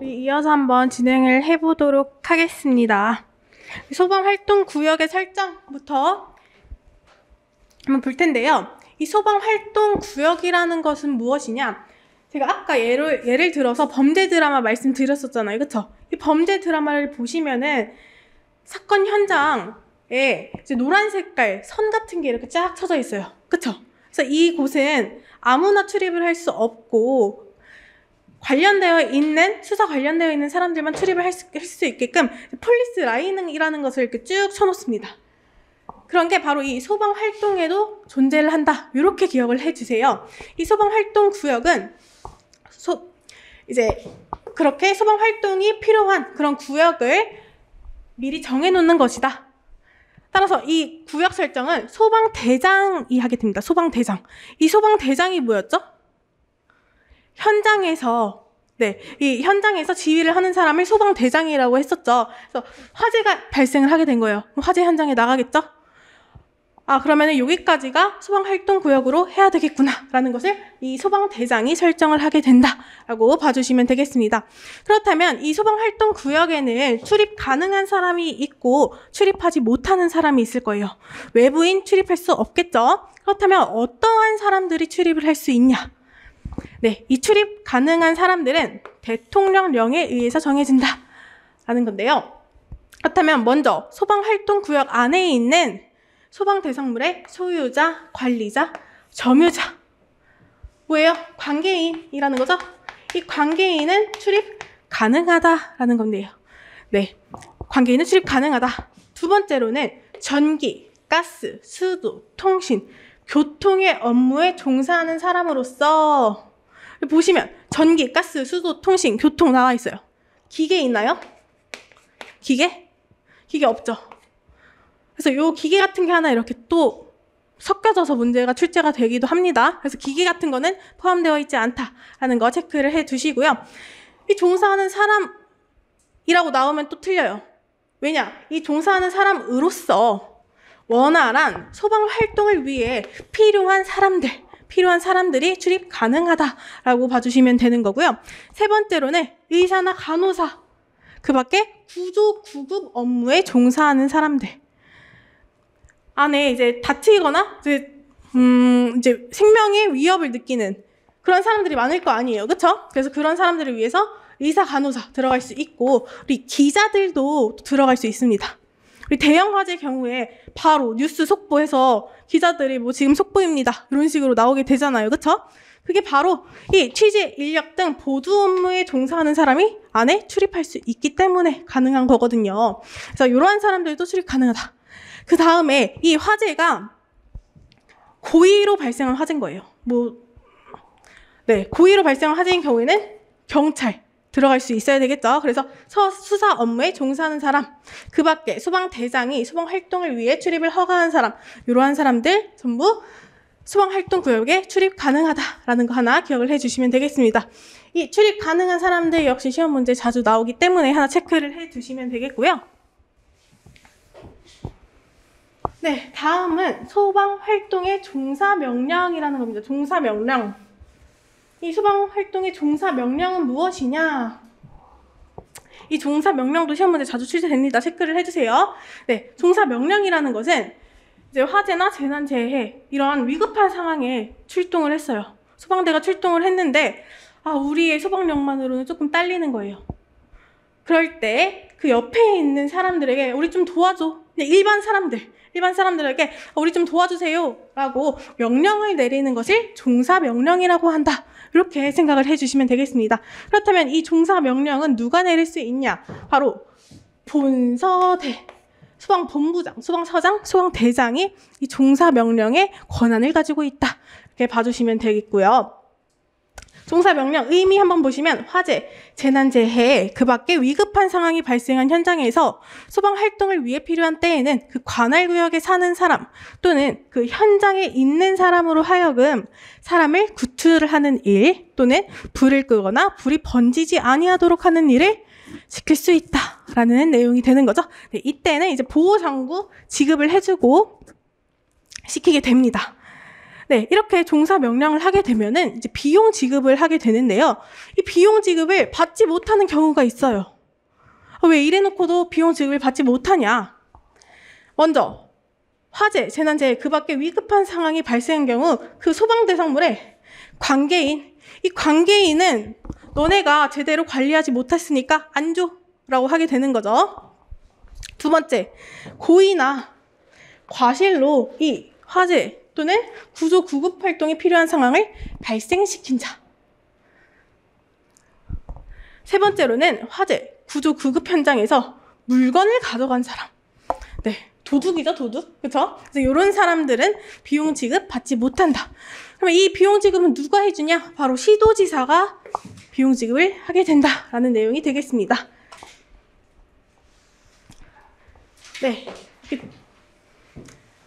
이어서 한번 진행을 해보도록 하겠습니다. 소방활동구역의 설정부터 한번 볼 텐데요. 이 소방활동구역이라는 것은 무엇이냐? 제가 아까 예를 들어서 범죄 드라마 말씀드렸었잖아요. 그쵸? 이 범죄 드라마를 보시면은 사건 현장에 이제 노란 색깔 선 같은 게 이렇게 쫙 쳐져 있어요. 그쵸? 그래서 이곳은 아무나 출입을 할 수 없고 수사 관련되어 있는 사람들만 출입을 할 수 있게끔 폴리스 라인이라는 것을 이렇게 쭉 쳐놓습니다. 그런 게 바로 이 소방 활동에도 존재를 한다. 이렇게 기억을 해주세요. 이 소방 활동 구역은 이제 그렇게 소방 활동이 필요한 그런 구역을 미리 정해놓는 것이다. 따라서 이 구역 설정은 소방대장이 하게 됩니다. 소방대장. 이 소방대장이 뭐였죠? 이 현장에서 지휘를 하는 사람을 소방대장이라고 했었죠. 그래서 화재가 발생을 하게 된 거예요. 화재 현장에 나가겠죠? 그러면은 여기까지가 소방활동구역으로 해야 되겠구나라는 것을 이 소방대장이 설정을 하게 된다라고 봐주시면 되겠습니다. 그렇다면 이 소방활동구역에는 출입 가능한 사람이 있고 출입하지 못하는 사람이 있을 거예요. 외부인 출입할 수 없겠죠? 그렇다면 어떠한 사람들이 출입을 할 수 있냐? 네, 이 출입 가능한 사람들은 대통령령에 의해서 정해진다라는 건데요. 그렇다면 먼저 소방활동구역 안에 있는 소방대상물의 소유자, 관리자, 점유자. 뭐예요? 관계인이라는 거죠? 이 관계인은 출입 가능하다라는 건데요. 네, 관계인은 출입 가능하다. 두 번째로는 전기, 가스, 수도, 통신, 교통의 업무에 종사하는 사람으로서 보시면 전기, 가스, 수도, 통신, 교통 나와 있어요. 기계 있나요? 기계? 기계 없죠. 그래서 요 기계 같은 게 하나 이렇게 또 섞여져서 문제가 출제가 되기도 합니다. 그래서 기계 같은 거는 포함되어 있지 않다라는 거 체크를 해 두시고요. 이 종사하는 사람이라고 나오면 또 틀려요. 왜냐? 이 종사하는 사람으로서 원활한 소방 활동을 위해 필요한 사람들이 출입 가능하다라고 봐주시면 되는 거고요. 세 번째로는 의사나 간호사, 그 밖에 구조, 구급 업무에 종사하는 사람들. 안에 이제 다치거나 이제 생명의 위협을 느끼는 그런 사람들이 많을 거 아니에요. 그쵸? 그래서 그런 사람들을 위해서 의사, 간호사 들어갈 수 있고, 우리 기자들도 들어갈 수 있습니다. 우리 대형 화재 경우에 바로 뉴스 속보해서 기자들이 뭐 지금 속보입니다. 이런 식으로 나오게 되잖아요. 그쵸? 그게 바로 이 취재, 인력 등 보도 업무에 종사하는 사람이 안에 출입할 수 있기 때문에 가능한 거거든요. 그래서 이러한 사람들도 출입 가능하다. 그 다음에 이 화재가 고의로 발생한 화재인 거예요. 고의로 발생한 화재인 경우에는 경찰 들어갈 수 있어야 되겠죠. 그래서 수사 업무에 종사하는 사람, 그 밖에 소방대장이 소방활동을 위해 출입을 허가한 사람, 이러한 사람들 전부 소방활동구역에 출입 가능하다라는 거 하나 기억을 해주시면 되겠습니다. 이 출입 가능한 사람들 역시 시험 문제 자주 나오기 때문에 하나 체크를 해두시면 되겠고요. 네, 다음은 소방활동의 종사명령이라는 겁니다. 종사명령. 이 소방활동의 종사명령은 무엇이냐? 이 종사명령도 시험 문제 자주 출제됩니다. 체크를 해주세요. 네, 종사명령이라는 것은 이제 화재나 재난재해 이러한 위급한 상황에 출동을 했어요. 소방대가 출동을 했는데 우리의 소방력만으로는 조금 딸리는 거예요. 그럴 때 그 옆에 있는 사람들에게 우리 좀 도와줘. 일반 사람들에게 우리 좀 도와주세요 라고 명령을 내리는 것을 종사명령이라고 한다. 이렇게 생각을 해주시면 되겠습니다. 그렇다면 이 종사명령은 누가 내릴 수 있냐? 바로 본서대, 소방본부장, 소방서장, 소방대장이 이 종사명령의 권한을 가지고 있다. 이렇게 봐주시면 되겠고요. 종사명령 의미 한번 보시면 화재, 재난재해, 그 밖에 위급한 상황이 발생한 현장에서 소방활동을 위해 필요한 때에는 그 관할구역에 사는 사람 또는 그 현장에 있는 사람으로 하여금 사람을 구출을 하는 일 또는 불을 끄거나 불이 번지지 아니하도록 하는 일을 지킬 수 있다라는 내용이 되는 거죠. 네, 이때는 이제 보호장구 지급을 해주고 시키게 됩니다. 네, 이렇게 종사 명령을 하게 되면은 이제 비용 지급을 하게 되는데요. 이 비용 지급을 받지 못하는 경우가 있어요. 왜 이래놓고도 비용 지급을 받지 못하냐? 먼저 화재, 재난재해, 그 밖에 위급한 상황이 발생한 경우 그 소방 대상물의 관계인, 이 관계인은 너네가 제대로 관리하지 못했으니까 안 줘 라고 하게 되는 거죠. 두 번째, 고의나 과실로 이 화재 또는 구조 구급 활동이 필요한 상황을 발생시킨 자. 세 번째로는 화재, 구조 구급 현장에서 물건을 가져간 사람. 네, 도둑이죠, 도둑. 그렇죠? 그래서 이런 사람들은 비용 지급 받지 못한다. 그러면 이 비용 지급은 누가 해주냐? 바로 시도지사가 비용 지급을 하게 된다라는 내용이 되겠습니다. 네.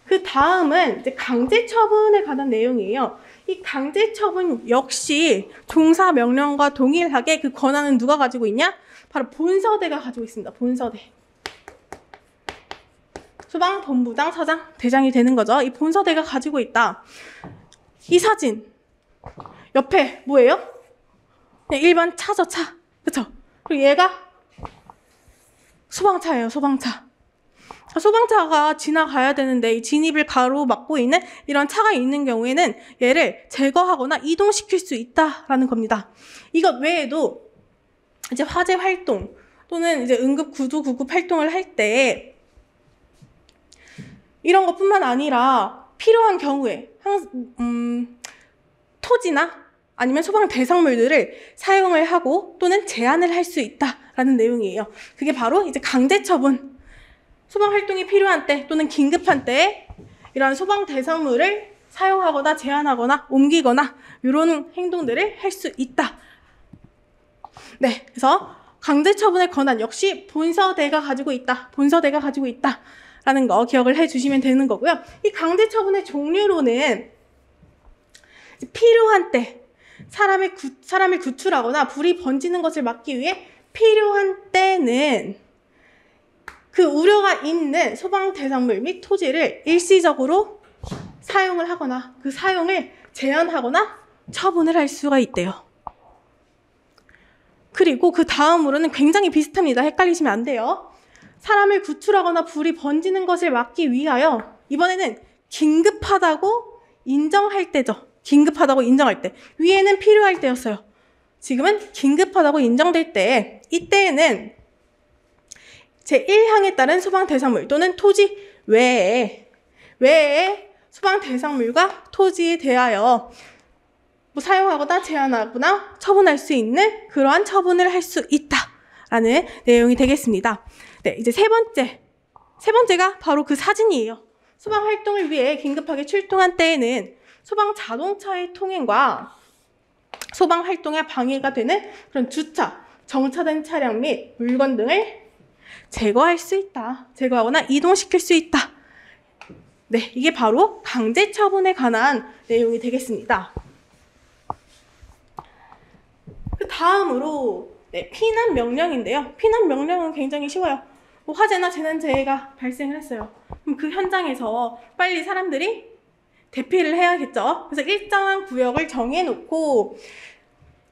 그 다음은 이제 강제처분에 관한 내용이에요. 이 강제처분 역시 종사 명령과 동일하게 그 권한은 누가 가지고 있냐? 바로 본서대가 가지고 있습니다. 본서대. 소방본부장, 서장, 대장이 되는 거죠. 이 본서대가 가지고 있다. 이 사진 옆에 뭐예요? 그냥 일반 차죠, 차. 그쵸? 그리고 얘가 소방차예요, 소방차. 소방차가 지나가야 되는데 이 진입을 가로막고 있는 이런 차가 있는 경우에는 얘를 제거하거나 이동시킬 수 있다라는 겁니다. 이것 외에도 이제 화재 활동 또는 이제 응급 구조 구급 활동을 할 때 이런 것뿐만 아니라 필요한 경우에 토지나 아니면 소방 대상물들을 사용을 하고 또는 제한을 할 수 있다라는 내용이에요. 그게 바로 이제 강제처분. 소방 활동이 필요한 때 또는 긴급한 때에 이러한 소방 대상물을 사용하거나 제한하거나 옮기거나 이런 행동들을 할 수 있다. 네, 그래서 강제처분의 권한 역시 본서대가 가지고 있다. 본서대가 가지고 있다라는 거 기억을 해주시면 되는 거고요. 이 강제처분의 종류로는 필요한 때 사람을 구출하거나 불이 번지는 것을 막기 위해 필요한 때는 그 우려가 있는 소방 대상물 및 토지를 일시적으로 사용을 하거나 그 사용을 제한하거나 처분을 할 수가 있대요. 그리고 그 다음으로는 굉장히 비슷합니다. 헷갈리시면 안 돼요. 사람을 구출하거나 불이 번지는 것을 막기 위하여 이번에는 긴급하다고 인정할 때죠. 긴급하다고 인정할 때. 위에는 필요할 때였어요. 지금은 긴급하다고 인정될 때, 이때에는 제1항에 따른 소방 대상물 또는 토지 외에 소방 대상물과 토지에 대하여 사용하거나 제한하거나 처분할 수 있는 그러한 처분을 할 수 있다라는 내용이 되겠습니다. 네, 이제 세 번째가 바로 그 사진이에요. 소방 활동을 위해 긴급하게 출동한 때에는 소방 자동차의 통행과 소방 활동에 방해가 되는 그런 주차, 정차된 차량 및 물건 등을 제거할 수 있다. 제거하거나 이동시킬 수 있다. 네, 이게 바로 강제처분에 관한 내용이 되겠습니다. 그 다음으로 피난 명령인데요. 피난 명령은 굉장히 쉬워요. 화재나 재난재해가 발생을 했어요. 그럼 그 현장에서 빨리 사람들이 대피를 해야겠죠. 그래서 일정한 구역을 정해놓고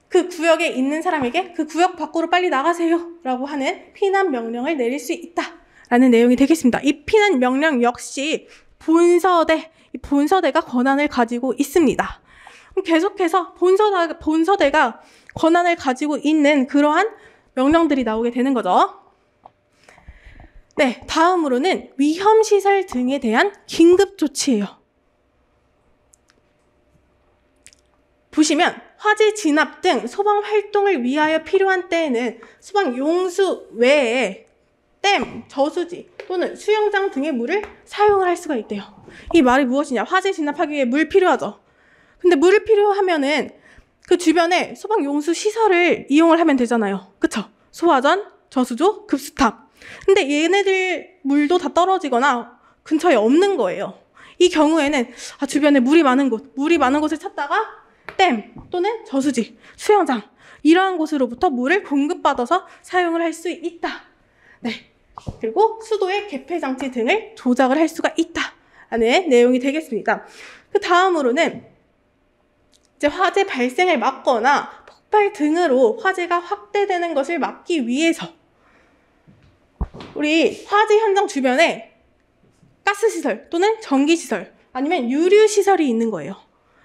그 구역에 있는 사람에게 그 구역 밖으로 빨리 나가세요 라고 하는 피난 명령을 내릴 수 있다라는 내용이 되겠습니다. 이 피난 명령 역시 본서대가 권한을 가지고 있습니다. 그럼 계속해서 본서대가 권한을 가지고 있는 그러한 명령들이 나오게 되는 거죠. 네, 다음으로는 위험시설 등에 대한 긴급조치예요. 보시면 화재 진압 등 소방 활동을 위하여 필요한 때에는 소방 용수 외에 댐, 저수지 또는 수영장 등의 물을 사용을 할 수가 있대요. 이 말이 무엇이냐? 화재 진압하기 위해 물 필요하죠. 근데 물을 필요하면은 그 주변에 소방 용수 시설을 이용을 하면 되잖아요. 그쵸? 소화전, 저수조, 급수탑. 근데 얘네들 물도 다 떨어지거나 근처에 없는 거예요. 이 경우에는 주변에 물이 많은 곳을 찾다가 댐 또는 저수지, 수영장 이러한 곳으로부터 물을 공급받아서 사용을 할 수 있다. 네. 그리고 수도의 개폐 장치 등을 조작을 할 수가 있다라는 내용이 되겠습니다. 그 다음으로는 이제 화재 발생을 막거나 폭발 등으로 화재가 확대되는 것을 막기 위해서 우리 화재 현장 주변에 가스시설 또는 전기시설 아니면 유류시설이 있는 거예요.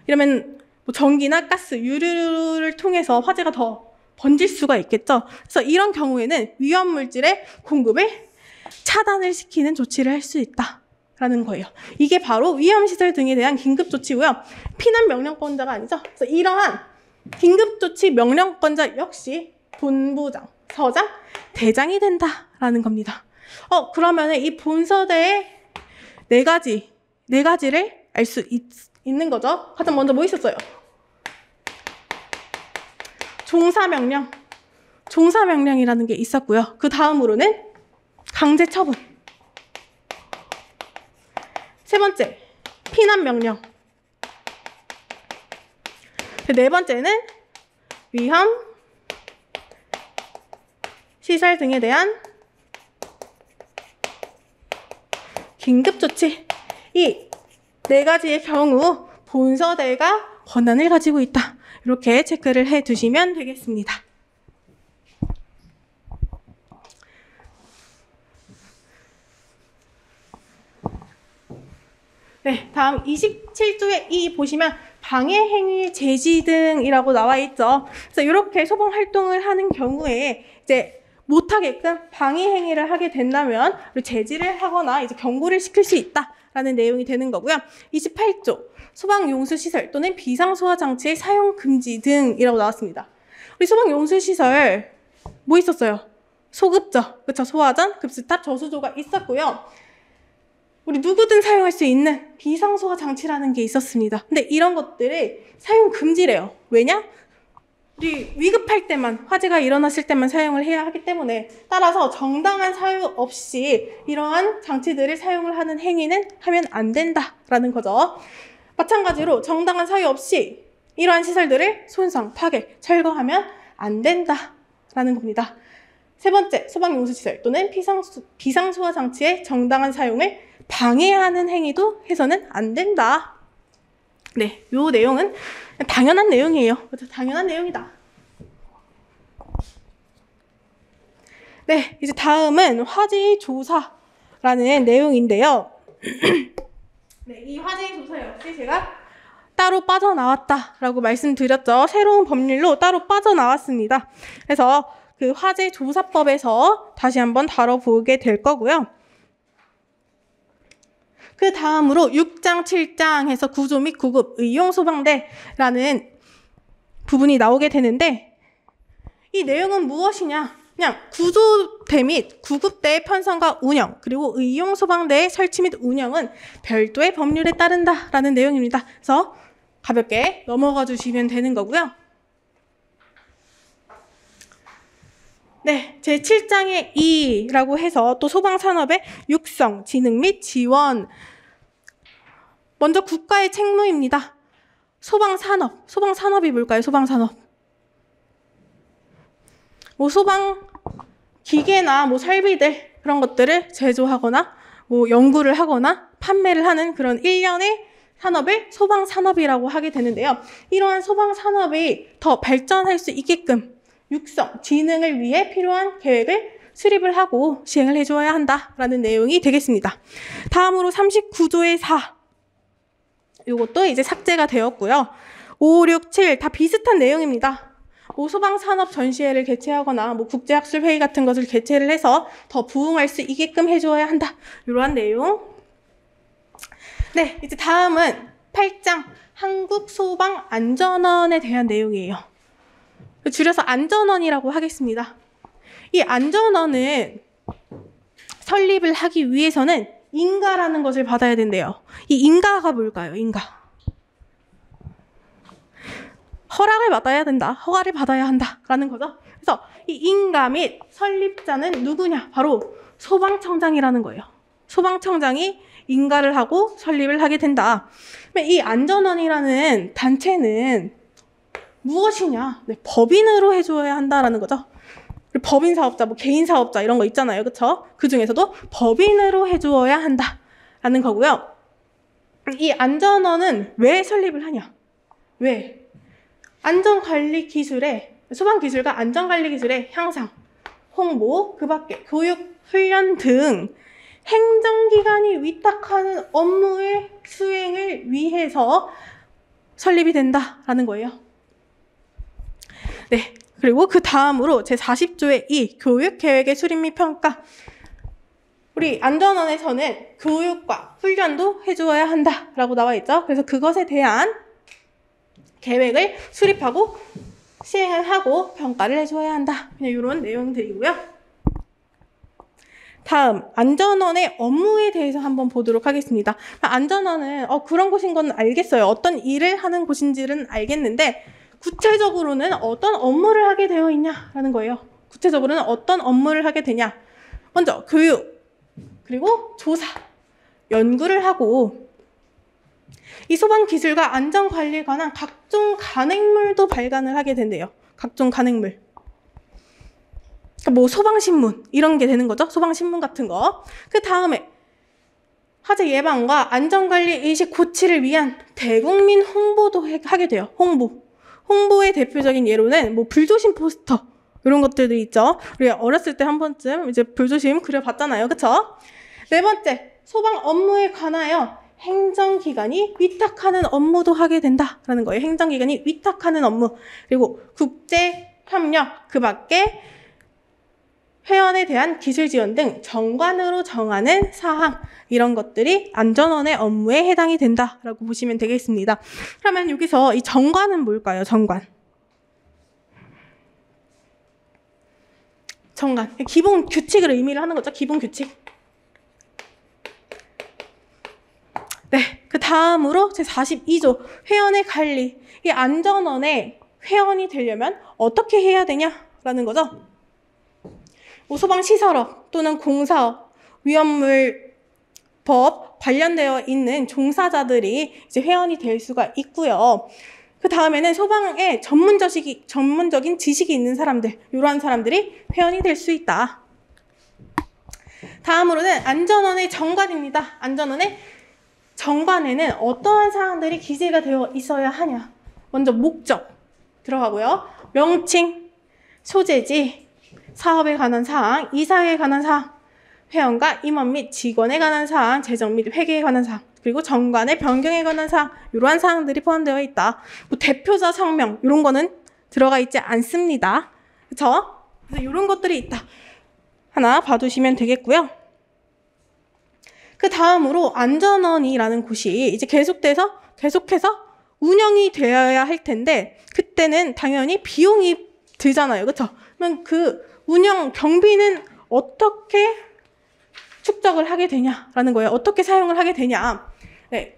이러면 뭐 전기나 가스, 유류를 통해서 화재가 더 번질 수가 있겠죠. 그래서 이런 경우에는 위험물질의 공급을 차단을 시키는 조치를 할 수 있다라는 거예요. 이게 바로 위험시설 등에 대한 긴급조치고요. 피난명령권자가 아니죠. 그래서 이러한 긴급조치 명령권자 역시 본부장, 서장, 대장이 된다라는 겁니다. 그러면 이 본서대의 네 가지를 알 수 있는 거죠. 가장 먼저 뭐 있었어요? 종사명령이라는 게 있었고요. 그 다음으로는 강제처분. 세 번째, 피난명령. 네 번째는 위험, 시설 등에 대한 긴급조치. 이 네 가지의 경우 본서대가 권한을 가지고 있다. 이렇게 체크를 해 두시면 되겠습니다. 네, 다음 27조에 이 보시면 방해행위 제지 등이라고 나와 있죠. 그래서 이렇게 소방 활동을 하는 경우에 이제 못하게끔 방해행위를 하게 된다면 제지를 하거나 이제 경고를 시킬 수 있다라는 내용이 되는 거고요. 28조 소방용수시설 또는 비상소화장치의 사용 금지 등이라고 나왔습니다. 우리 소방용수시설 뭐 있었어요? 소급저, 그쵸? 소화전, 급수탑, 저수조가 있었고요. 우리 누구든 사용할 수 있는 비상소화장치라는 게 있었습니다. 근데 이런 것들을 사용 금지래요. 왜냐? 우리 위급할 때만, 화재가 일어났을 때만 사용을 해야 하기 때문에 따라서 정당한 사유 없이 이러한 장치들을 사용을 하는 행위는 하면 안 된다라는 거죠. 마찬가지로 정당한 사유 없이 이러한 시설들을 손상, 파괴, 철거하면 안 된다라는 겁니다. 세 번째, 소방용수시설 또는 비상소화장치의 정당한 사용을 방해하는 행위도 해서는 안 된다. 네, 요 내용은 당연한 내용이에요. 그렇죠? 당연한 내용이다. 네, 이제 다음은 화재의 조사라는 내용인데요. 네, 이 화재의 조사 역시 제가 따로 빠져나왔다라고 말씀드렸죠. 새로운 법률로 따로 빠져나왔습니다. 그래서 그 화재 조사법에서 다시 한번 다뤄보게 될 거고요. 그 다음으로 6장, 7장 해서 구조 및 구급, 의용소방대라는 부분이 나오게 되는데 이 내용은 무엇이냐? 그냥 구조대 및 구급대의 편성과 운영, 그리고 의용소방대의 설치 및 운영은 별도의 법률에 따른다라는 내용입니다. 그래서 가볍게 넘어가 주시면 되는 거고요. 네, 제7장의 2라고 해서 또 소방산업의 육성, 진흥 및 지원. 먼저 국가의 책무입니다. 소방산업이 뭘까요? 소방산업. 뭐 소방 기계나 뭐 설비들 그런 것들을 제조하거나 뭐 연구를 하거나 판매를 하는 그런 일련의 산업을 소방산업이라고 하게 되는데요. 이러한 소방산업이 더 발전할 수 있게끔 육성, 진흥을 위해 필요한 계획을 수립을 하고 시행을 해줘야 한다라는 내용이 되겠습니다. 다음으로 39조의 4. 이것도 이제 삭제가 되었고요. 5, 6, 7 다 비슷한 내용입니다. 뭐 소방산업 전시회를 개최하거나 뭐 국제학술회의 같은 것을 개최를 해서 더 부응할 수 있게끔 해줘야 한다. 이러한 내용. 네, 이제 다음은 8장 한국소방안전원에 대한 내용이에요. 줄여서 안전원이라고 하겠습니다. 이 안전원은 설립을 하기 위해서는 인가라는 것을 받아야 된대요. 이 인가가 뭘까요? 인가. 허락을 받아야 된다. 허가를 받아야 한다라는 거죠. 그래서 이 인가 및 설립자는 누구냐? 바로 소방청장이라는 거예요. 소방청장이 인가를 하고 설립을 하게 된다. 이 안전원이라는 단체는 무엇이냐? 네, 법인으로 해줘야 한다라는 거죠. 법인 사업자, 뭐 개인 사업자 이런 거 있잖아요, 그렇죠? 그 중에서도 법인으로 해주어야 한다라는 거고요. 이 안전원은 왜 설립을 하냐? 왜? 안전관리 기술의 소방기술과 안전관리 기술의 향상, 홍보, 그 밖에 교육, 훈련 등 행정기관이 위탁하는 업무의 수행을 위해서 설립이 된다라는 거예요. 네, 그리고 그 다음으로 제40조의 2 교육계획의 수립 및 평가. 우리 안전원에서는 교육과 훈련도 해주어야 한다라고 나와 있죠. 그래서 그것에 대한 계획을 수립하고 시행을 하고 평가를 해줘야 한다. 그냥 이런 내용들이고요. 다음 안전원의 업무에 대해서 한번 보도록 하겠습니다. 안전원은 그런 곳인 건 알겠어요. 어떤 일을 하는 곳인지는 알겠는데 구체적으로는 어떤 업무를 하게 되어 있냐라는 거예요. 구체적으로는 어떤 업무를 하게 되냐. 먼저 교육, 그리고 조사, 연구를 하고 이 소방기술과 안전관리에 관한 각종 간행물도 발간을 하게 된대요. 각종 간행물. 뭐 소방신문 이런 게 되는 거죠. 소방신문 같은 거. 그 다음에 화재 예방과 안전관리 의식 고취를 위한 대국민 홍보도 하게 돼요. 홍보의 대표적인 예로는 뭐 불조심 포스터 이런 것들도 있죠. 우리 어렸을 때 한 번쯤 이제 불조심 그려봤잖아요. 그쵸? 네 번째, 소방 업무에 관하여 행정기관이 위탁하는 업무도 하게 된다라는 거예요. 행정기관이 위탁하는 업무. 그리고 국제협력, 그 밖에 회원에 대한 기술 지원 등 정관으로 정하는 사항, 이런 것들이 안전원의 업무에 해당이 된다라고 보시면 되겠습니다. 그러면 여기서 이 정관은 뭘까요? 정관. 기본 규칙을 의미를 하는 거죠. 기본 규칙. 네, 그 다음으로 제42조 회원의 관리. 이 안전원의 회원이 되려면 어떻게 해야 되냐라는 거죠. 뭐 소방시설업 또는 공사업, 위험물법 관련되어 있는 종사자들이 이제 회원이 될 수가 있고요. 그 다음에는 소방에 전문적인 지식이 있는 사람들, 이러한 사람들이 회원이 될 수 있다. 다음으로는 안전원의 정관입니다. 안전원의 정관에는 어떠한 사항들이 기재가 되어 있어야 하냐. 먼저 목적 들어가고요. 명칭, 소재지, 사업에 관한 사항, 이사회에 관한 사항, 회원과 임원 및 직원에 관한 사항, 재정 및 회계에 관한 사항, 그리고 정관의 변경에 관한 사항, 이러한 사항들이 포함되어 있다. 뭐 대표자 성명 이런 거는 들어가 있지 않습니다. 그렇죠? 그래서 이런 것들이 있다. 하나 봐두시면 되겠고요. 그 다음으로 안전원이라는 곳이 이제 계속해서 운영이 되어야 할 텐데 그때는 당연히 비용이 들잖아요. 그렇죠? 그러면 그 운영 경비는 어떻게 축적을 하게 되냐라는 거예요. 어떻게 사용을 하게 되냐. 네.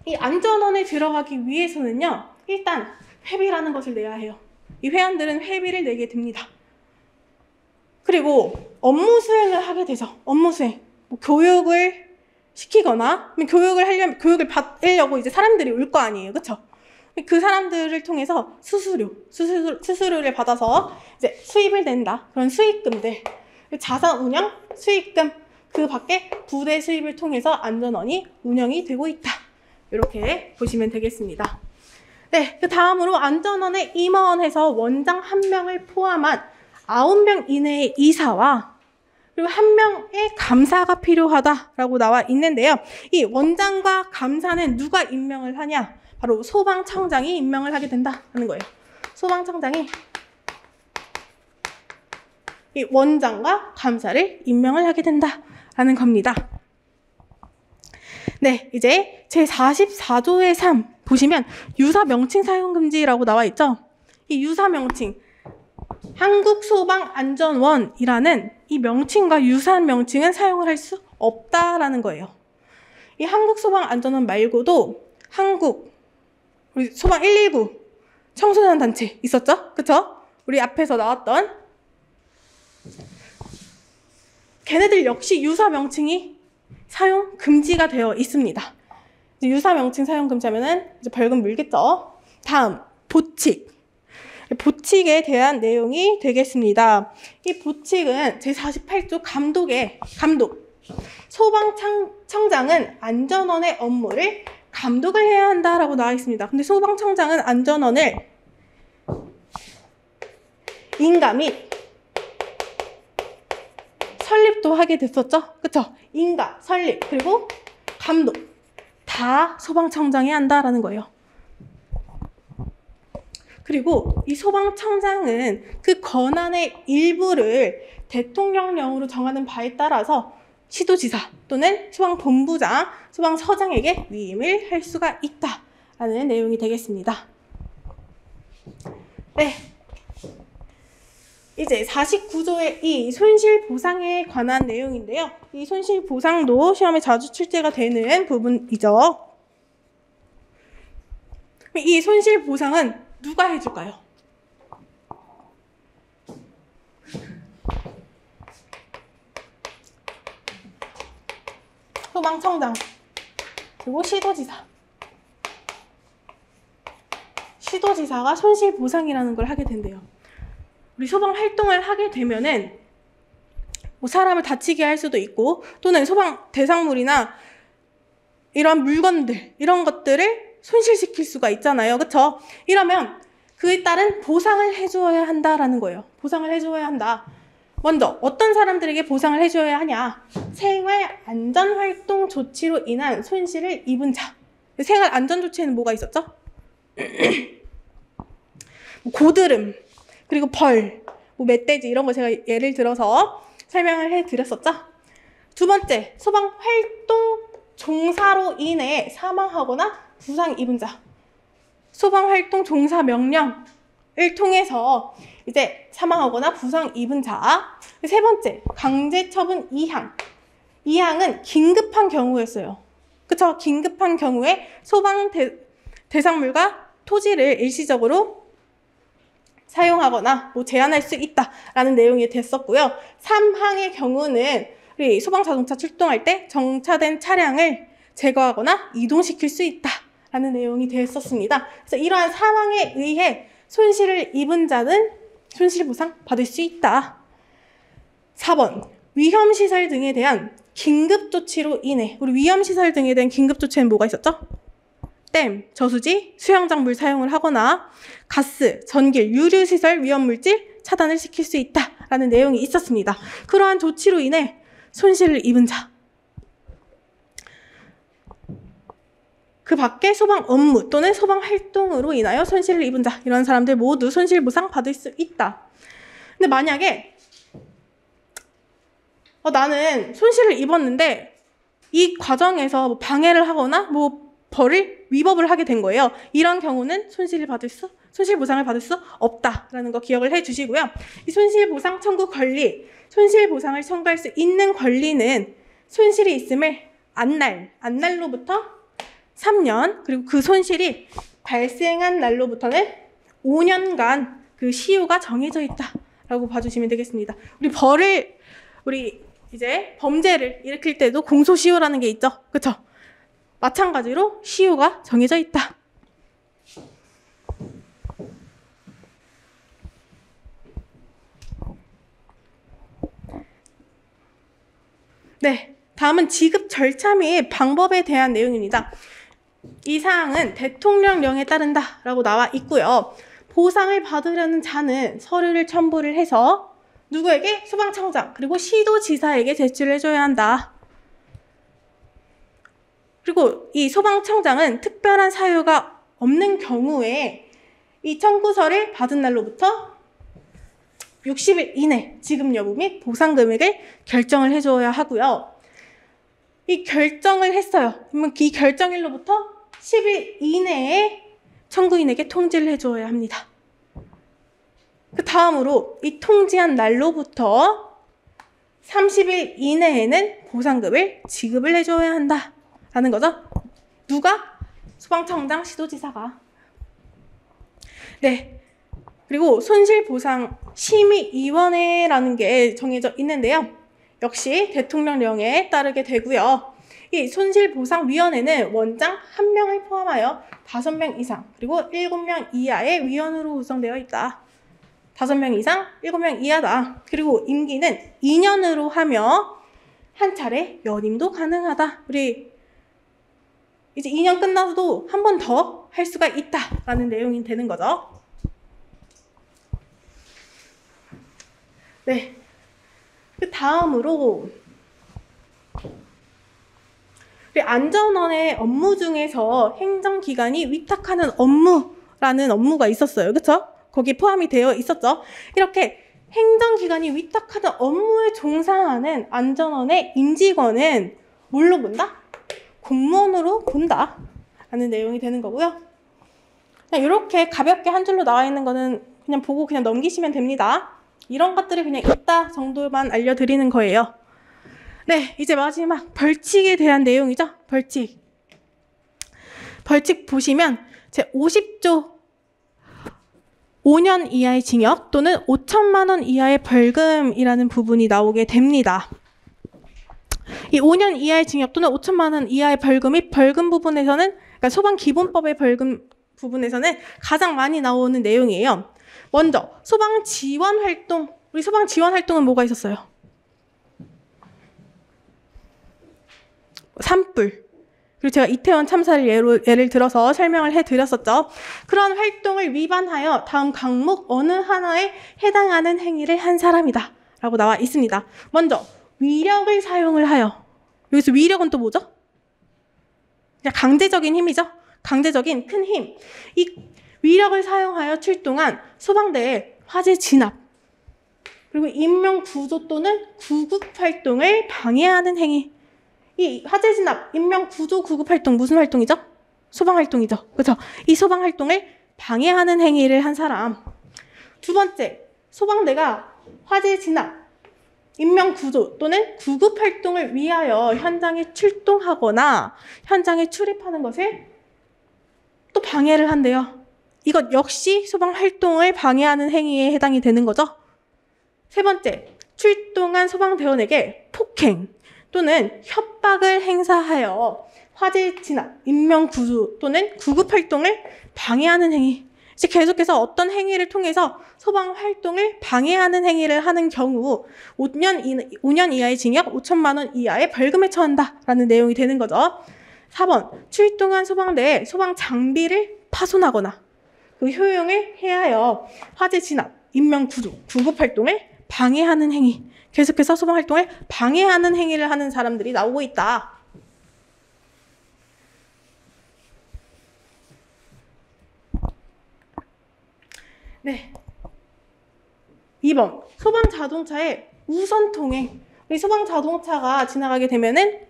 이 안전원에 들어가기 위해서는요. 일단 회비라는 것을 내야 해요. 이 회원들은 회비를 내게 됩니다. 그리고 업무 수행을 하게 되죠. 업무 수행. 뭐 교육을 시키거나 교육을 받으려고 이제 사람들이 올 거 아니에요. 그렇죠? 그 사람들을 통해서 수수료를 받아서 이제 수입을 낸다. 그런 수익금들, 자산 운영, 수익금, 그 밖에 부대 수입을 통해서 안전원이 운영이 되고 있다. 이렇게 보시면 되겠습니다. 네, 그 다음으로 안전원의 임원에서 원장 1명을 포함한 9명 이내의 이사와 그리고 1명의 감사가 필요하다라고 나와 있는데요. 이 원장과 감사는 누가 임명을 하냐? 바로 소방청장이 임명을 하게 된다는 거예요. 소방청장이 이 원장과 감사를 임명을 하게 된다라는 겁니다. 네, 이제 제44조의 3 보시면 유사 명칭 사용 금지라고 나와 있죠. 이 유사 명칭, 한국소방안전원이라는 이 명칭과 유사한 명칭은 사용을 할 수 없다라는 거예요. 이 한국소방안전원 말고도 우리 소방 119 청소년 단체 있었죠? 그쵸? 우리 앞에서 나왔던 걔네들 역시 유사 명칭이 사용 금지가 되어 있습니다. 유사 명칭 사용 금지하면은 이제 벌금 물겠죠? 다음, 보칙. 보칙에 대한 내용이 되겠습니다. 이 보칙은 제48조 감독. 소방청장은 안전원의 업무를 감독을 해야 한다라고 나와 있습니다. 근데 소방청장은 안전원을 인가 및 설립도 하게 됐었죠. 그쵸? 인가, 설립, 그리고 감독 다 소방청장이 한다라는 거예요. 그리고 이 소방청장은 그 권한의 일부를 대통령령으로 정하는 바에 따라서 시도지사 또는 소방본부장, 소방서장에게 위임을 할 수가 있다라는 내용이 되겠습니다. 네. 이제 49조의 이 손실보상에 관한 내용인데요. 이 손실보상도 시험에 자주 출제가 되는 부분이죠. 이 손실보상은 누가 해줄까요? 소방청장, 그리고 시도지사. 시도지사가 손실보상이라는 걸 하게 된대요. 우리 소방 활동을 하게 되면은 뭐 사람을 다치게 할 수도 있고 또는 소방 대상물이나 이런 물건들, 이런 것들을 손실시킬 수가 있잖아요. 그쵸? 이러면 그에 따른 보상을 해줘야 한다라는 거예요. 보상을 해줘야 한다. 먼저 어떤 사람들에게 보상을 해줘야 하냐? 생활 안전활동 조치로 인한 손실을 입은 자. 생활 안전 조치에는 뭐가 있었죠? 고드름, 그리고 벌, 뭐 멧돼지 이런 거 제가 예를 들어서 설명을 해드렸었죠. 두 번째, 소방 활동 종사로 인해 사망하거나 부상 입은 자. 소방 활동 종사 명령을 통해서 이제 사망하거나 부상 입은 자. 세 번째, 강제 처분 2항. 2항은 긴급한 경우였어요. 그쵸? 긴급한 경우에 소방 대상물과 토지를 일시적으로 사용하거나 뭐 제한할 수 있다라는 내용이 됐었고요. 3항의 경우는 우리 소방자동차 출동할 때 정차된 차량을 제거하거나 이동시킬 수 있다라는 내용이 됐었습니다. 그래서 이러한 상황에 의해 손실을 입은 자는 손실보상 받을 수 있다. 4번, 위험시설 등에 대한 긴급조치로 인해, 우리 위험시설 등에 대한 긴급조치는 뭐가 있었죠? 댐, 저수지, 수영장 물 사용을 하거나 가스, 전기, 유류시설 위험물질 차단을 시킬 수 있다라는 내용이 있었습니다. 그러한 조치로 인해 손실을 입은 자. 그 밖에 소방 업무 또는 소방 활동으로 인하여 손실을 입은 자. 이런 사람들 모두 손실보상 받을 수 있다. 근데 만약에 나는 손실을 입었는데 이 과정에서 뭐 방해를 하거나 뭐 벌을 위법을 하게 된 거예요. 이런 경우는 손실보상을 받을 수 없다라는 거 기억을 해주시고요. 이 손실보상 청구 권리, 손실보상을 청구할 수 있는 권리는 손실이 있음을 안날로부터 3년, 그리고 그 손실이 발생한 날로부터는 5년간 그 시효가 정해져 있다라고 봐주시면 되겠습니다. 우리 이제 범죄를 일으킬 때도 공소시효라는 게 있죠. 그쵸? 마찬가지로 시효가 정해져 있다. 네, 다음은 지급 절차 및 방법에 대한 내용입니다. 이 사항은 대통령령에 따른다라고 나와 있고요. 보상을 받으려는 자는 서류를 첨부를 해서 누구에게? 소방청장 그리고 시도지사에게 제출을 해줘야 한다. 그리고 이 소방청장은 특별한 사유가 없는 경우에 이 청구서를 받은 날로부터 60일 이내 지급 여부 및 보상 금액을 결정을 해줘야 하고요. 이 결정을 했어요. 그러면 이 결정일로부터 10일 이내에 청구인에게 통지를 해줘야 합니다. 그 다음으로 이 통지한 날로부터 30일 이내에는 보상금을 지급을 해줘야 한다라는 거죠. 누가? 소방청장, 시도지사가. 네. 그리고 손실보상심의위원회라는 게 정해져 있는데요. 역시 대통령령에 따르게 되고요. 이 손실보상위원회는 원장 1명을 포함하여 5명 이상 그리고 7명 이하의 위원으로 구성되어 있다. 5명 이상, 7명 이하다. 그리고 임기는 2년으로 하며 한 차례 연임도 가능하다. 우리 이제 2년 끝나도 한 번 더 할 수가 있다라는 내용이 되는 거죠. 네. 그 다음으로 우리 안전원의 업무 중에서 행정기관이 위탁하는 업무라는 업무가 있었어요. 그렇죠? 거기에 포함이 되어 있었죠. 이렇게 행정기관이 위탁하는 업무에 종사하는 안전원의 임직원은 뭘로 본다? 공무원으로 본다 라는 내용이 되는 거고요. 이렇게 가볍게 한 줄로 나와 있는 거는 그냥 보고 그냥 넘기시면 됩니다. 이런 것들이 그냥 있다 정도만 알려드리는 거예요. 네, 이제 마지막 벌칙에 대한 내용이죠. 벌칙. 벌칙 보시면 제 50조 5년 이하의 징역 또는 5천만 원 이하의 벌금이라는 부분이 나오게 됩니다. 이 5년 이하의 징역 또는 5천만 원 이하의 벌금이 벌금 부분에서는, 그러니까 소방기본법의 벌금 부분에서는 가장 많이 나오는 내용이에요. 먼저 소방지원활동. 우리 소방지원활동은 뭐가 있었어요? 산불. 그리고 제가 이태원 참사를 예를 들어서 설명을 해드렸었죠. 그런 활동을 위반하여 다음 항목 어느 하나에 해당하는 행위를 한 사람이다 라고 나와 있습니다. 먼저 위력을 사용을 하여. 여기서 위력은 또 뭐죠? 그냥 강제적인 힘이죠. 강제적인 큰 힘. 이 위력을 사용하여 출동한 소방대의 화재 진압 그리고 인명 구조 또는 구급 활동을 방해하는 행위. 이 화재 진압, 인명 구조 구급 활동 무슨 활동이죠? 소방 활동이죠. 그렇죠? 이 소방 활동을 방해하는 행위를 한 사람. 두 번째, 소방대가 화재 진압, 인명 구조 또는 구급 활동을 위하여 현장에 출동하거나 현장에 출입하는 것을 또 방해를 한대요. 이것 역시 소방 활동을 방해하는 행위에 해당이 되는 거죠. 세 번째, 출동한 소방대원에게 폭행 또는 협박을 행사하여 화재 진압, 인명 구조 또는 구급 활동을 방해하는 행위. 이제 계속해서 어떤 행위를 통해서 소방 활동을 방해하는 행위를 하는 경우 5년 이하의 징역, 5천만 원 이하의 벌금에 처한다라는 내용이 되는 거죠. 4번, 출동한 소방대에 소방 장비를 파손하거나 그 효용을 해하여 화재 진압, 인명 구조, 구급 활동을 방해하는 행위. 계속해서 소방 활동을 방해하는 행위를 하는 사람들이 나오고 있다. 네. 2번, 소방 자동차의 우선 통행. 우리 소방 자동차가 지나가게 되면은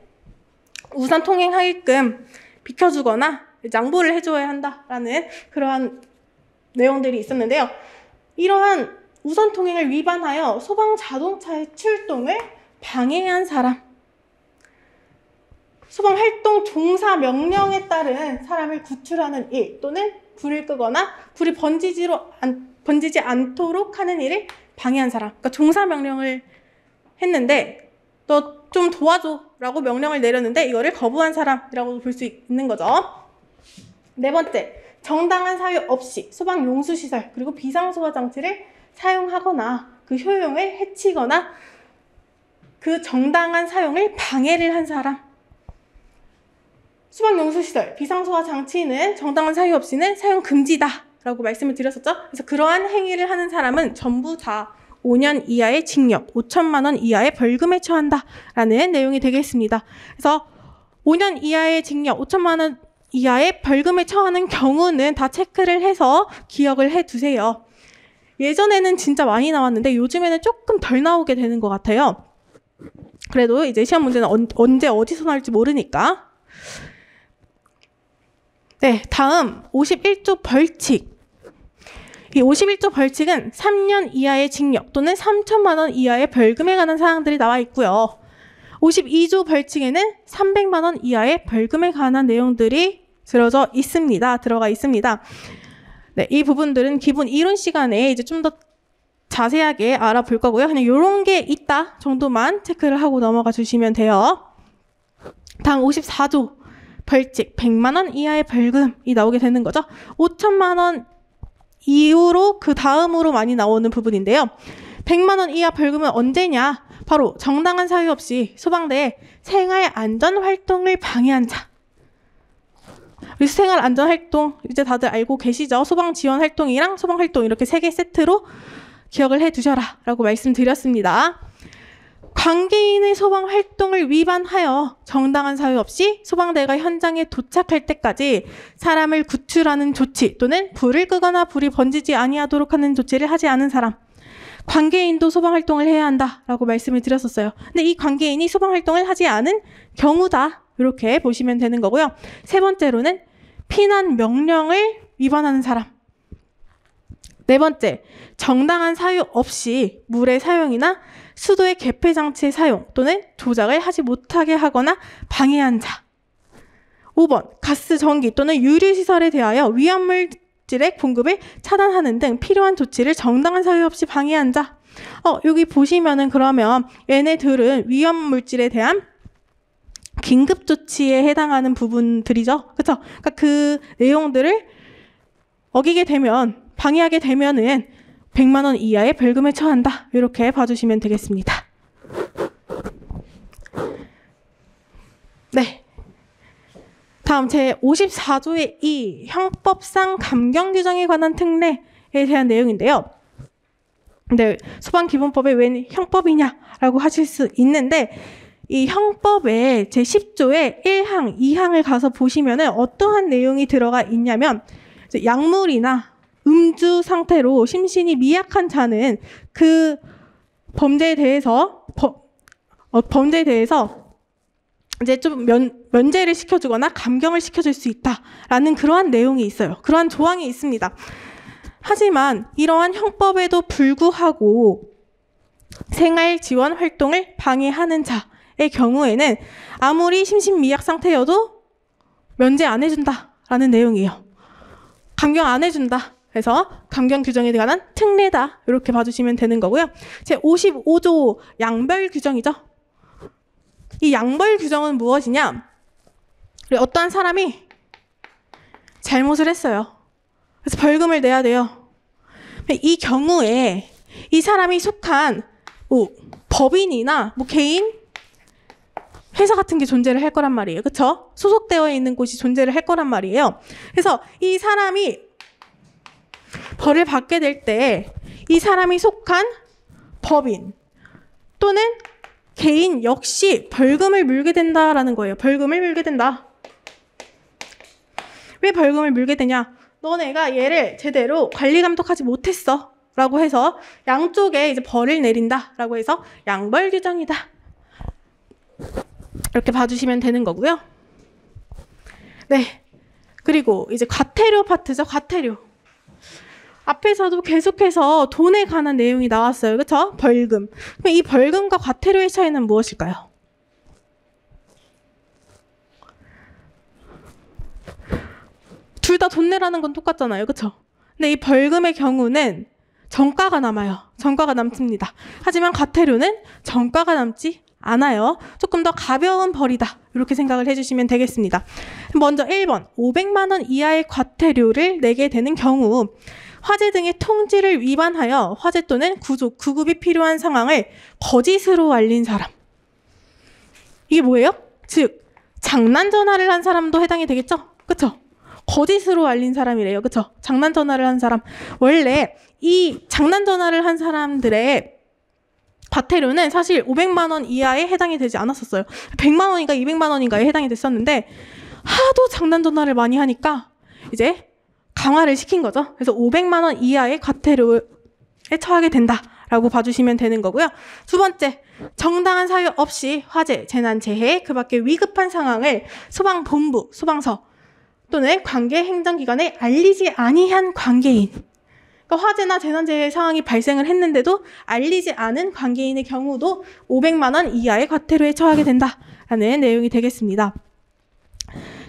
우선 통행하게끔 비켜주거나 양보를 해줘야 한다라는 그러한 내용들이 있었는데요. 이러한 우선 통행을 위반하여 소방 자동차의 출동을 방해한 사람. 소방 활동 종사 명령에 따른 사람을 구출하는 일 또는 불을 끄거나 불이 번지지 않도록 하는 일을 방해한 사람. 그러니까 종사 명령을 했는데 너 좀 도와줘 라고 명령을 내렸는데 이거를 거부한 사람이라고 볼 수 있는 거죠. 네 번째, 정당한 사유 없이 소방 용수시설 그리고 비상소화 장치를 사용하거나 그 효용을 해치거나 그 정당한 사용을 방해를 한 사람. 소방용수시설, 비상소화 장치는 정당한 사유 없이는 사용 금지다 라고 말씀을 드렸었죠. 그래서 그러한 행위를 하는 사람은 전부 다 5년 이하의 징역, 5천만 원 이하의 벌금에 처한다 라는 내용이 되겠습니다. 그래서 5년 이하의 징역, 5천만 원 이하의 벌금에 처하는 경우는 다 체크를 해서 기억을 해두세요. 예전에는 진짜 많이 나왔는데 요즘에는 조금 덜 나오게 되는 것 같아요. 그래도 이제 시험 문제는 언제 어디서 나올지 모르니까. 네, 다음 51조 벌칙. 이 51조 벌칙은 3년 이하의 징역 또는 3천만 원 이하의 벌금에 관한 사항들이 나와 있고요. 52조 벌칙에는 300만 원 이하의 벌금에 관한 내용들이 들어가 있습니다. 네, 이 부분들은 기본 이론 시간에 이제 좀 더 자세하게 알아볼 거고요. 그냥 이런 게 있다 정도만 체크를 하고 넘어가 주시면 돼요. 다음 54조 벌칙 100만 원 이하의 벌금이 나오게 되는 거죠. 5천만 원 이후로 그 다음으로 많이 나오는 부분인데요. 100만 원 이하 벌금은 언제냐? 바로 정당한 사유 없이 소방대의 생활 안전 활동을 방해한 자. 우리 생활 안전 활동 이제 다들 알고 계시죠? 소방 지원 활동이랑 소방 활동 이렇게 3개 세트로 기억을 해두셔라 라고 말씀드렸습니다. 관계인의 소방 활동을 위반하여 정당한 사유 없이 소방대가 현장에 도착할 때까지 사람을 구출하는 조치 또는 불을 끄거나 불이 번지지 아니하도록 하는 조치를 하지 않은 사람, 관계인도 소방 활동을 해야 한다라고 말씀을 드렸었어요. 근데 이 관계인이 소방 활동을 하지 않은 경우다, 이렇게 보시면 되는 거고요. 세 번째로는 피난 명령을 위반하는 사람. 네 번째, 정당한 사유 없이 물의 사용이나 수도의 개폐 장치의 사용 또는 조작을 하지 못하게 하거나 방해한 자. 5번, 가스, 전기 또는 유류 시설에 대하여 위험물질의 공급을 차단하는 등 필요한 조치를 정당한 사유 없이 방해한 자. 여기 보시면은 그러면 얘네들은 위험물질에 대한 긴급 조치에 해당하는 부분들이죠. 그렇죠? 그러니까 그 내용들을 어기게 되면, 방해하게 되면은 100만 원 이하의 벌금에 처한다. 이렇게 봐주시면 되겠습니다. 네. 다음 제54조의 2 형법상 감경 규정에 관한 특례에 대한 내용인데요. 근데 소방기본법에 웬 형법이냐라고 하실 수 있는데, 이 형법의 제10조의 1항, 2항을 가서 보시면은 어떠한 내용이 들어가 있냐면, 약물이나 음주 상태로 심신이 미약한 자는 그 범죄에 대해서 이제 좀 면제를 시켜주거나 감경을 시켜줄 수 있다라는 그러한 내용이 있어요. 그러한 조항이 있습니다. 하지만 이러한 형법에도 불구하고 생활 지원 활동을 방해하는 자의 경우에는 아무리 심신미약 상태여도 면제 안 해준다라는 내용이에요. 감경 안 해준다. 그래서 감경 규정에 관한 특례다. 이렇게 봐주시면 되는 거고요. 제55조 양벌 규정이죠. 이 양벌 규정은 무엇이냐? 어떠한 사람이 잘못을 했어요. 그래서 벌금을 내야 돼요. 이 경우에 이 사람이 속한 법인이나 개인 회사 같은 게 존재를 할 거란 말이에요. 그렇죠? 소속되어 있는 곳이 존재를 할 거란 말이에요. 그래서 이 사람이 벌을 받게 될 때 이 사람이 속한 법인 또는 개인 역시 벌금을 물게 된다라는 거예요. 벌금을 물게 된다. 왜 벌금을 물게 되냐? 너네가 얘를 제대로 관리 감독하지 못했어 라고 해서 양쪽에 이제 벌을 내린다 라고 해서 양벌 규정이다. 이렇게 봐주시면 되는 거고요. 네. 그리고 이제 과태료 파트죠. 과태료. 앞에서도 계속해서 돈에 관한 내용이 나왔어요. 그렇죠? 벌금. 그럼 이 벌금과 과태료의 차이는 무엇일까요? 둘 다 돈 내라는 건 똑같잖아요. 그렇죠? 근데 이 벌금의 경우는 정가가 남아요. 정가가 남습니다. 하지만 과태료는 정가가 남지 않아요. 조금 더 가벼운 벌이다. 이렇게 생각을 해주시면 되겠습니다. 먼저 1번, 500만 원 이하의 과태료를 내게 되는 경우 화재 등의 통지를 위반하여 화재 또는 구급이 필요한 상황을 거짓으로 알린 사람. 이게 뭐예요? 즉, 장난 전화를 한 사람도 해당이 되겠죠? 그쵸? 거짓으로 알린 사람이래요. 그쵸? 장난 전화를 한 사람. 원래 이 장난 전화를 한 사람들의 과태료는 사실 500만 원 이하에 해당이 되지 않았었어요. 100만 원인가 200만 원인가에 해당이 됐었는데 하도 장난 전화를 많이 하니까 이제 강화를 시킨 거죠. 그래서 500만 원 이하의 과태료에 처하게 된다라고 봐주시면 되는 거고요. 두 번째, 정당한 사유 없이 화재, 재난, 재해, 그 밖에 위급한 상황을 소방본부, 소방서 또는 관계 행정기관에 알리지 아니한 관계인. 그러니까 화재나 재난, 재해 상황이 발생을 했는데도 알리지 않은 관계인의 경우도 500만 원 이하의 과태료에 처하게 된다라는 내용이 되겠습니다.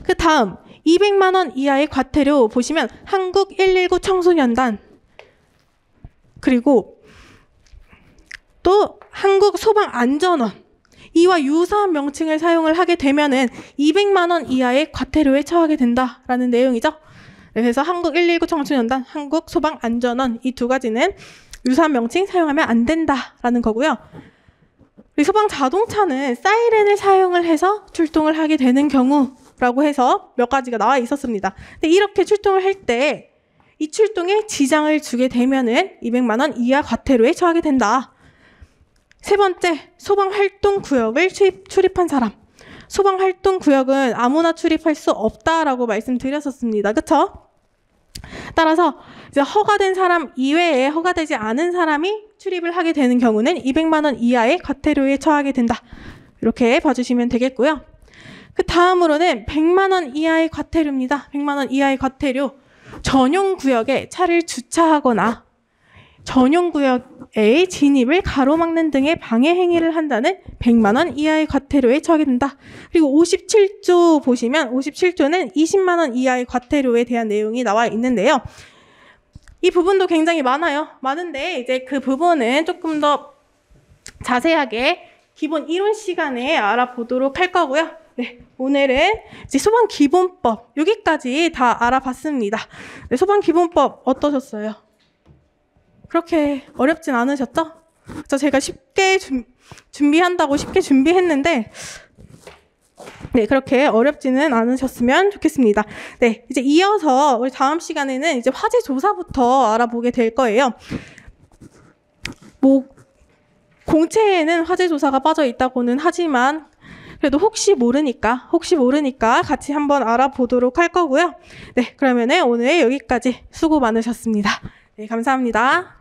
그 다음 200만 원 이하의 과태료 보시면 한국 119 청소년단 그리고 또 한국 소방안전원 이와 유사한 명칭을 사용을 하게 되면은 200만 원 이하의 과태료에 처하게 된다라는 내용이죠. 그래서 한국 119 청소년단, 한국 소방안전원 이 두 가지는 유사한 명칭 사용하면 안 된다라는 거고요. 소방 자동차는 사이렌을 사용을 해서 출동을 하게 되는 경우라고 해서 몇 가지가 나와 있었습니다. 근데 이렇게 출동을 할 때 이 출동에 지장을 주게 되면은 200만 원 이하 과태료에 처하게 된다. 세 번째, 소방활동구역을 출입한 사람. 소방활동구역은 아무나 출입할 수 없다라고 말씀드렸었습니다. 그쵸? 따라서 이제 허가된 사람 이외에 허가되지 않은 사람이 출입을 하게 되는 경우는 200만 원 이하의 과태료에 처하게 된다. 이렇게 봐주시면 되겠고요. 그 다음으로는 100만 원 이하의 과태료입니다. 100만 원 이하의 과태료. 전용 구역에 차를 주차하거나 전용 구역의 진입을 가로막는 등의 방해 행위를 한다는 100만 원 이하의 과태료에 처하게 된다. 그리고 57조 보시면 57조는 20만 원 이하의 과태료에 대한 내용이 나와 있는데요. 이 부분도 굉장히 많은데 이제 그 부분은 조금 더 자세하게 기본 이론 시간에 알아보도록 할 거고요. 네, 오늘은 이제 소방기본법 여기까지 다 알아봤습니다. 네, 소방기본법 어떠셨어요? 그렇게 어렵진 않으셨죠? 제가 쉽게 준비한다고 쉽게 준비했는데 네, 그렇게 어렵지는 않으셨으면 좋겠습니다. 네, 이제 이어서 우리 다음 시간에는 이제 화재 조사부터 알아보게 될 거예요. 공채에는 화재 조사가 빠져 있다고는 하지만 그래도 혹시 모르니까 같이 한번 알아보도록 할 거고요. 네, 그러면은 오늘 여기까지 수고 많으셨습니다. 네, 감사합니다.